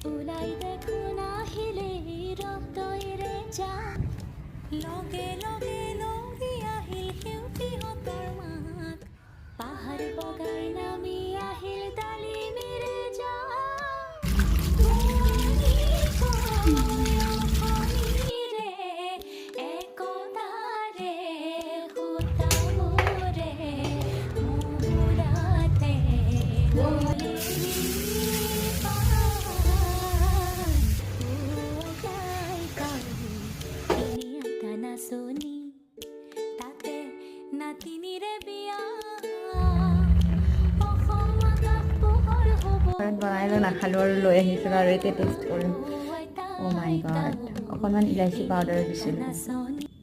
ওলাই দেখোন আহিলে ৰক্তইৰে যা লগে লগে লৰি আহিল সেউতীহঁতৰ মাক পাহাৰ বগাই নামি আহিল ডালিমেৰে যা একতাৰে সূতাবোৰে মূৰাতে নাচনি তাতে নাতিনিৰে বিয়া অসম আকাশ পোহৰ হ'ব বনাইলো নাখালো আৰু লৈ আহিছিলোঁ আৰু এতিয়া টেষ্ট কৰিম অ' মাই গড অকণমান ইলাচি পাউডাৰ দিছিলোঁ